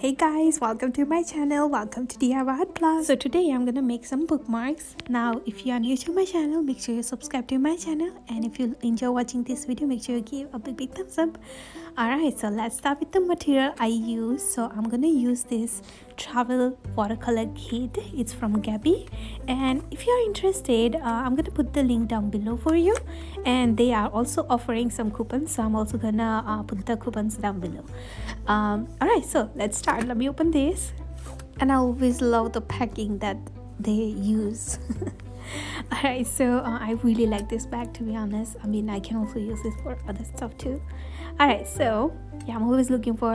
Hey guys, welcome to my channel. Welcome to DIY Art Plus. So today I'm gonna make some bookmarks. Now if you are new to my channel, make sure you subscribe to my channel, and if you enjoy watching this video, make sure you give a big thumbs up. Alright, so let's start with the material I use. So I'm gonna use this travel watercolor kit. It's from Grabie, and if you're interested, I'm gonna put the link down below for you, and they are also offering some coupons, so I'm also gonna put the coupons down below. Alright, so let's start. Let me open this. And I always love the packing that they use. Alright, so I really like this bag, to be honest. I mean, I can also use this for other stuff too. Alright, so yeah, I'm always looking for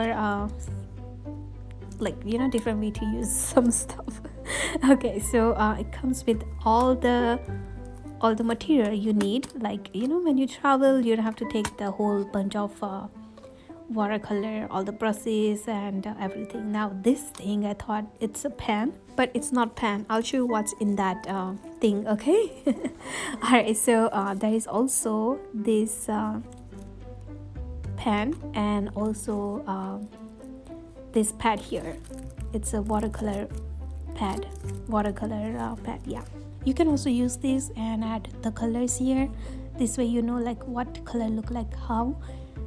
different way to use some stuff. Okay, so it comes with all the material you need. Like, when you travel, you don't have to take the whole bunch of watercolor, all the brushes and everything. Now this thing, I thought it's a pen, but it's not pen. I'll show you what's in that thing, okay? Alright, so there is also this pen, and also this pad here. It's a watercolor pad, yeah. You can also use this and add the colors here. This way you know like what color look like how.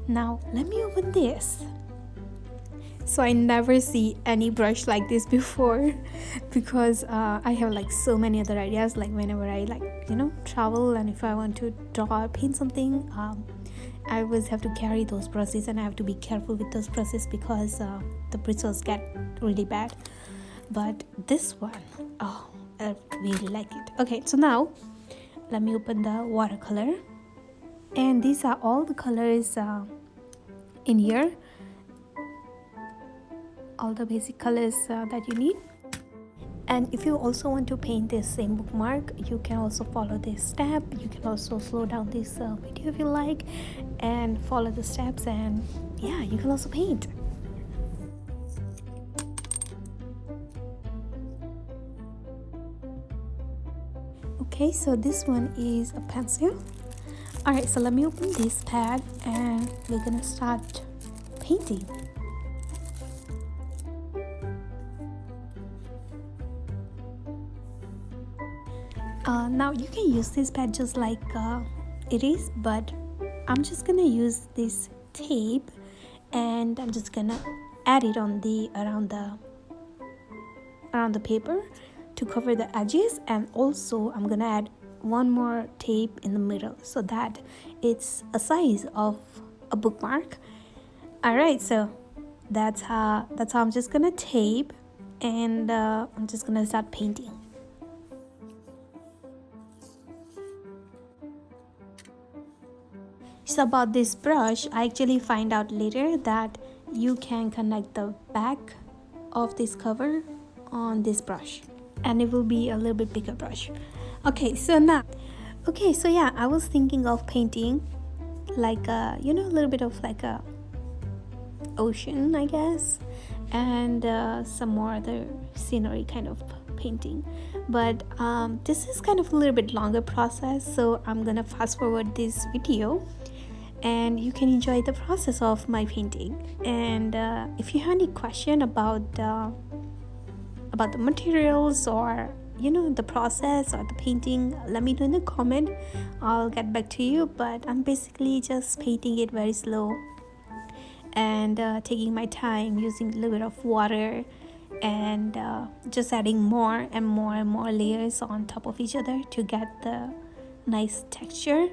Now let me open this. So I never see any brush like this before, because I have like so many other ideas. Like whenever I travel, and if I want to draw or paint something, I always have to carry those brushes, and I have to be careful with those brushes because the bristles get really bad. But this one, oh, I really like it. Okay, so now let me open the watercolor, and these are all the colors in here, all the basic colors that you need. And if you also want to paint this same bookmark, you can also follow this step. You can also slow down this video if you like, and follow the steps, and yeah, you can also paint. Okay, so this one is a pencil. Alright, so let me open this pad, and we're gonna start painting. Now you can use this pad just like it is, but I'm just gonna use this tape, and I'm just gonna add it on the around the paper to cover the edges, and also I'm gonna add one more tape in the middle so that it's a size of a bookmark. Alright, so that's how I'm just gonna tape, and I'm just gonna start painting. So about this brush, I actually find out later that you can connect the back of this cover on this brush, and it will be a little bit bigger brush. Okay, so yeah, I was thinking of painting like a little bit of like a ocean, I guess, and some more other scenery kind of painting, but this is kind of a little bit longer process, so I'm gonna fast forward this video, and you can enjoy the process of my painting. And if you have any question about the materials, or the process or the painting, let me know in the comment. I'll get back to you, but I'm basically just painting it very slow, and taking my time, using a little bit of water, and just adding more and more layers on top of each other to get the nice texture.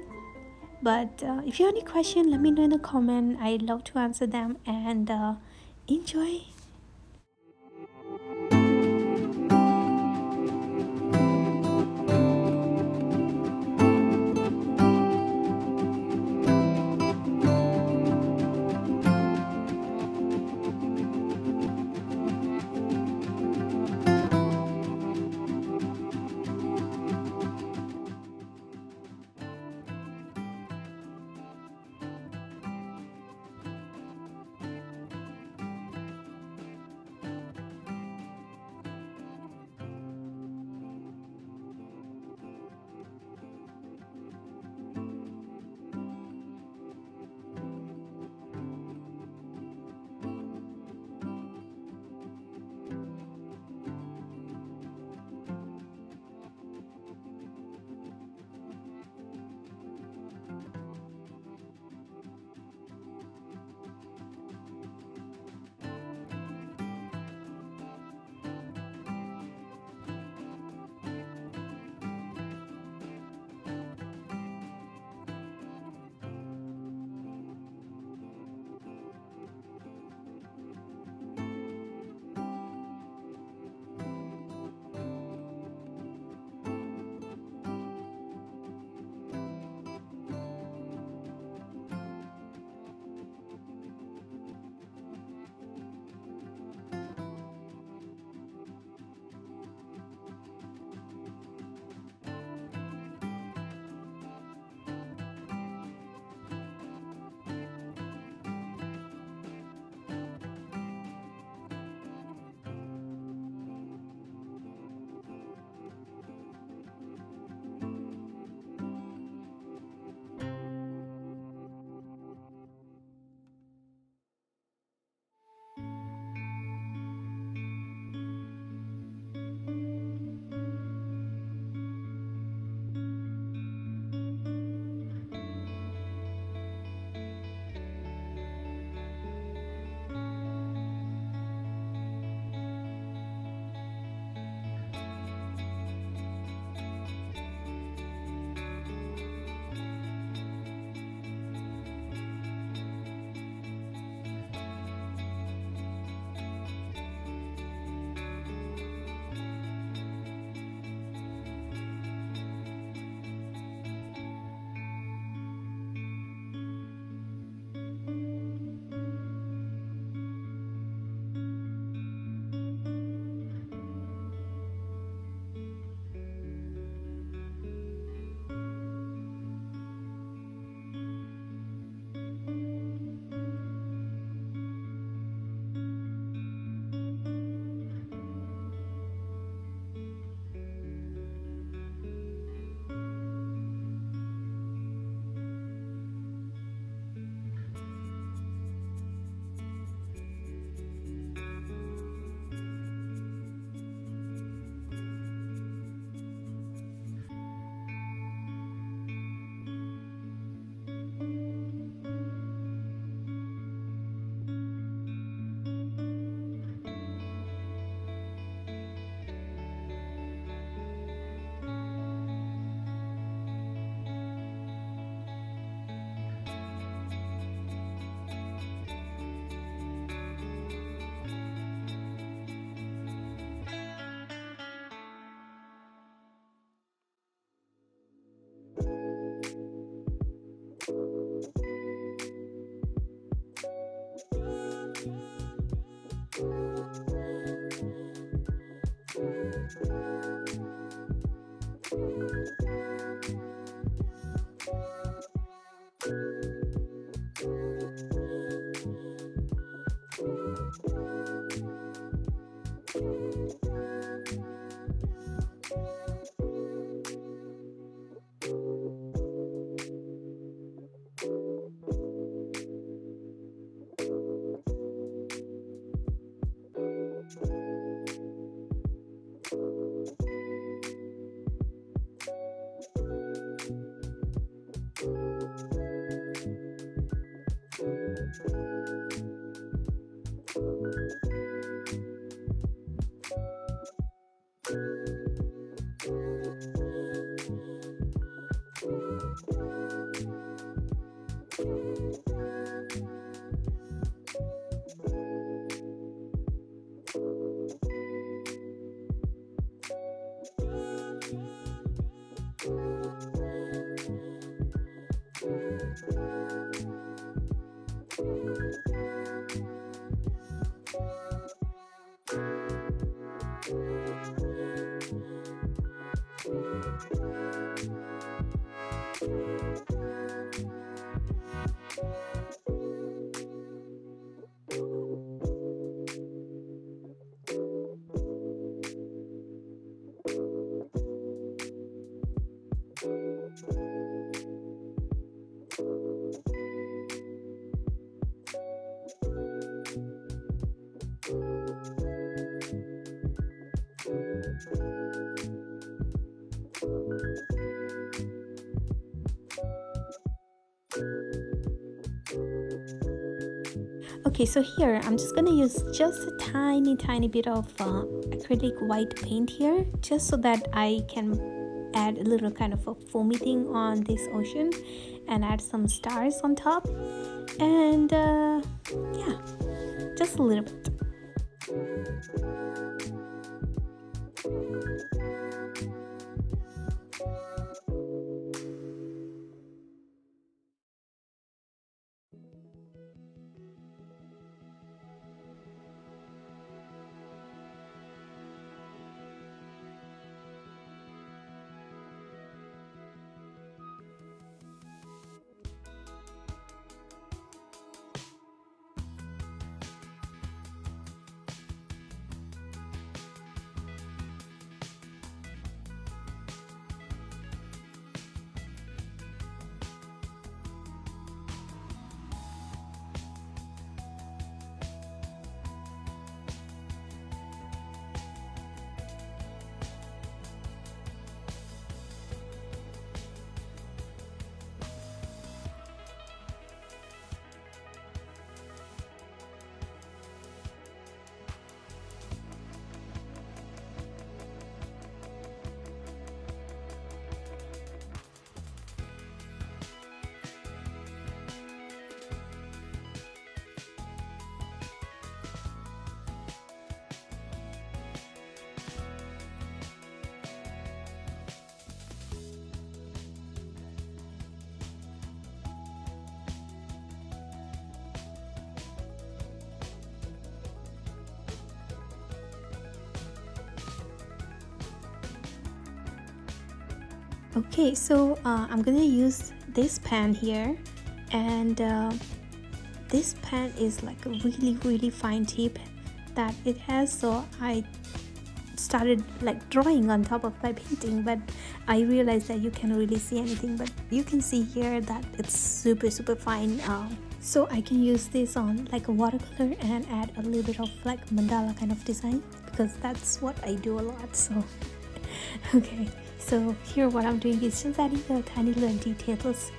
But if you have any question, let me know in the comment. I'd love to answer them, and enjoy. Okay, so here I'm just gonna use just a tiny bit of acrylic white paint here, just so that I can add a little kind of a foamy thing on this ocean and add some stars on top. And yeah, just a little bit. Okay, so I'm gonna use this pen here, and this pen is like a really fine tip that it has, so I started like drawing on top of my painting, but I realized that you can't really see anything, but you can see here that it's super fine. So I can use this on like a watercolor and add a little bit of like mandala kind of design, because that's what I do a lot. So okay, so here what I'm doing is just adding the tiny little details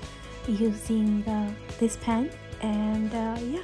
using this pen, and yeah.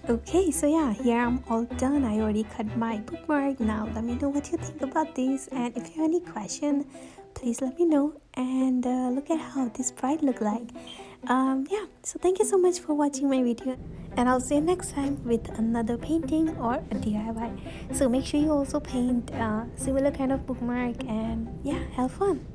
Okay, so yeah, here I'm all done. I already cut my bookmark. Now let me know what you think about this, and if you have any question, please let me know. And look at how this bride look like. Yeah, so thank you so much for watching my video, and I'll see you next time with another painting or a DIY. So make sure you also paint similar kind of bookmark, and yeah, have fun.